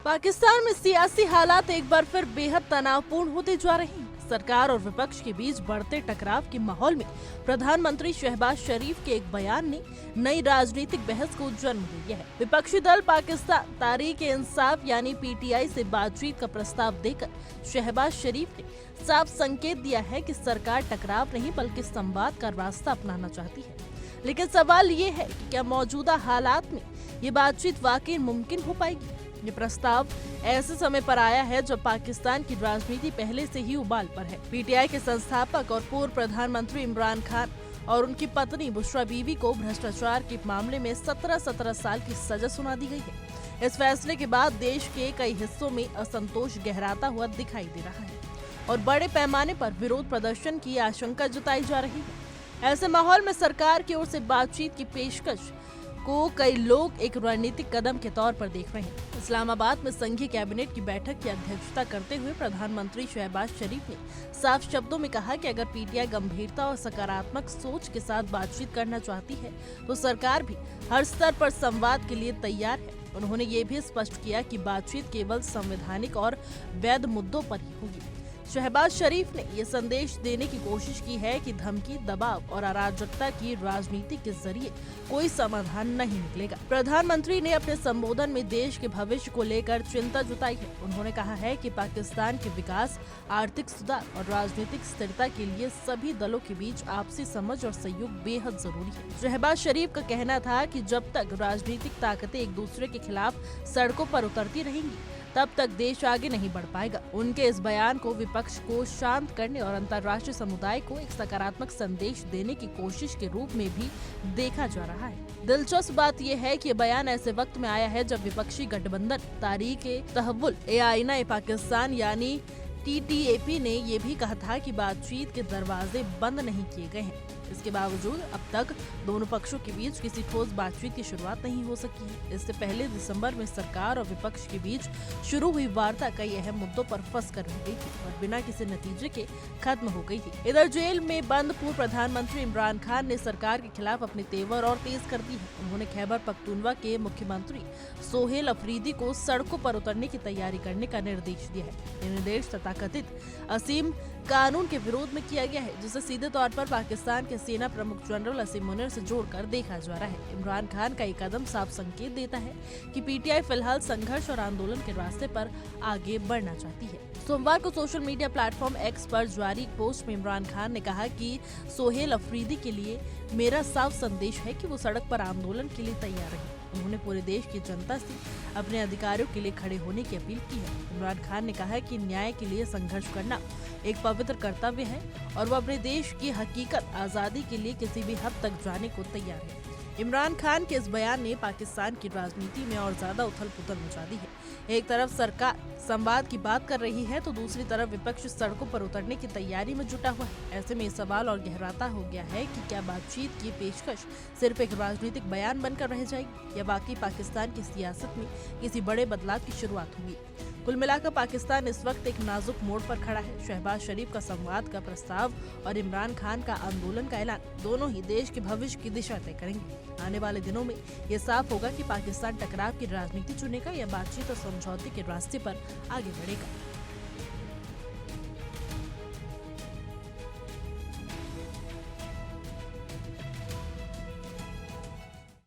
पाकिस्तान में सियासी हालात एक बार फिर बेहद तनावपूर्ण होते जा रहे हैं। सरकार और विपक्ष के बीच बढ़ते टकराव के माहौल में प्रधानमंत्री शहबाज शरीफ के एक बयान ने नई राजनीतिक बहस को जन्म दिया है। विपक्षी दल पाकिस्तान तहरीक-ए-इंसाफ यानी पीटीआई से बातचीत का प्रस्ताव देकर शहबाज शरीफ ने साफ संकेत दिया है कि सरकार टकराव नहीं बल्कि संवाद का रास्ता अपनाना चाहती है। लेकिन सवाल ये है कि क्या मौजूदा हालात में ये बातचीत वाकई मुमकिन हो पाएगी। ये प्रस्ताव ऐसे समय पर आया है जब पाकिस्तान की राजनीति पहले से ही उबाल पर है। पीटीआई के संस्थापक और पूर्व प्रधानमंत्री इमरान खान और उनकी पत्नी बुशरा बीवी को भ्रष्टाचार के मामले में 17 साल की सजा सुना दी गई है। इस फैसले के बाद देश के कई हिस्सों में असंतोष गहराता हुआ दिखाई दे रहा है और बड़े पैमाने पर विरोध प्रदर्शन की आशंका जताई जा रही है। ऐसे माहौल में सरकार की ओर से बातचीत की पेशकश को कई लोग एक रणनीतिक कदम के तौर पर देख रहे हैं। इस्लामाबाद में संघीय कैबिनेट की बैठक की अध्यक्षता करते हुए प्रधानमंत्री शहबाज शरीफ ने साफ शब्दों में कहा कि अगर पीटीआई गंभीरता और सकारात्मक सोच के साथ बातचीत करना चाहती है तो सरकार भी हर स्तर पर संवाद के लिए तैयार है। उन्होंने ये भी स्पष्ट किया कि बातचीत केवल संवैधानिक और वैध मुद्दों पर ही होगी। शहबाज शरीफ ने ये संदेश देने की कोशिश की है कि धमकी, दबाव और अराजकता की राजनीति के जरिए कोई समाधान नहीं निकलेगा। प्रधानमंत्री ने अपने संबोधन में देश के भविष्य को लेकर चिंता जताई है। उन्होंने कहा है कि पाकिस्तान के विकास, आर्थिक सुधार और राजनीतिक स्थिरता के लिए सभी दलों के बीच आपसी समझ और सहयोग बेहद जरूरी है। शहबाज शरीफ का कहना था कि जब तक राजनीतिक ताकतें एक दूसरे के खिलाफ सड़कों पर उतरती रहेंगी तब तक देश आगे नहीं बढ़ पाएगा। उनके इस बयान को विपक्ष को शांत करने और अंतर्राष्ट्रीय समुदाय को एक सकारात्मक संदेश देने की कोशिश के रूप में भी देखा जा रहा है। दिलचस्प बात यह है कि ये बयान ऐसे वक्त में आया है जब विपक्षी गठबंधन तहरीक-ए-पाकिस्तान यानी टीटीएपी ने ये भी कहा था कि बातचीत के दरवाजे बंद नहीं किए गए हैं। इसके बावजूद अब तक दोनों पक्षों के बीच किसी ठोस बातचीत की शुरुआत नहीं हो सकी है। इससे पहले दिसंबर में सरकार और विपक्ष के बीच शुरू हुई वार्ता कई अहम मुद्दों पर फंस कर रह गई थी और बिना किसी नतीजे के खत्म हो गई थी। इधर जेल में बंद पूर्व प्रधानमंत्री इमरान खान ने सरकार के खिलाफ अपने तेवर और तेज कर दी है। उन्होंने खैबर पख्तूनवा के मुख्यमंत्री सोहेल अफरीदी को सड़कों पर उतरने की तैयारी करने का निर्देश दिया है। ये निर्देश तथाकथित असीम कानून के विरोध में किया गया है, जिसे सीधे तौर पर पाकिस्तान के सेना प्रमुख जनरल असीम मुनीर से जोड़कर देखा जा रहा है। इमरान खान का ये कदम साफ संकेत देता है कि पीटीआई फिलहाल संघर्ष और आंदोलन के रास्ते पर आगे बढ़ना चाहती है। सोमवार को सोशल मीडिया प्लेटफॉर्म एक्स पर जारी एक पोस्ट में इमरान खान ने कहा कि सोहेल अफरीदी के लिए मेरा साफ संदेश है कि वो सड़क पर आंदोलन के लिए तैयार है। उन्होंने पूरे देश की जनता से अपने अधिकारों के लिए खड़े होने की अपील की है। इमरान खान ने कहा कि न्याय के लिए संघर्ष करना एक पवित्र कर्तव्य है और वो अपने देश की हकीकत आजादी के लिए किसी भी हद तक जाने को तैयार है। इमरान खान के इस बयान ने पाकिस्तान की राजनीति में और ज्यादा उथल-पुथल मचा दी है। एक तरफ सरकार संवाद की बात कर रही है तो दूसरी तरफ विपक्ष सड़कों पर उतरने की तैयारी में जुटा हुआ है। ऐसे में ये सवाल और गहराता हो गया है कि क्या बातचीत की पेशकश सिर्फ एक राजनीतिक बयान बनकर रह जाएगी या वाकई पाकिस्तान की सियासत में किसी बड़े बदलाव की शुरुआत होगी। कुल मिलाकर पाकिस्तान इस वक्त एक नाजुक मोड़ पर खड़ा है। शहबाज शरीफ का संवाद का प्रस्ताव और इमरान खान का आंदोलन का ऐलान दोनों ही देश के भविष्य की दिशा तय करेंगे। आने वाले दिनों में ये साफ होगा कि पाकिस्तान टकराव की राजनीति चुनेगा या बातचीत और समझौते के रास्ते पर आगे बढ़ेगा।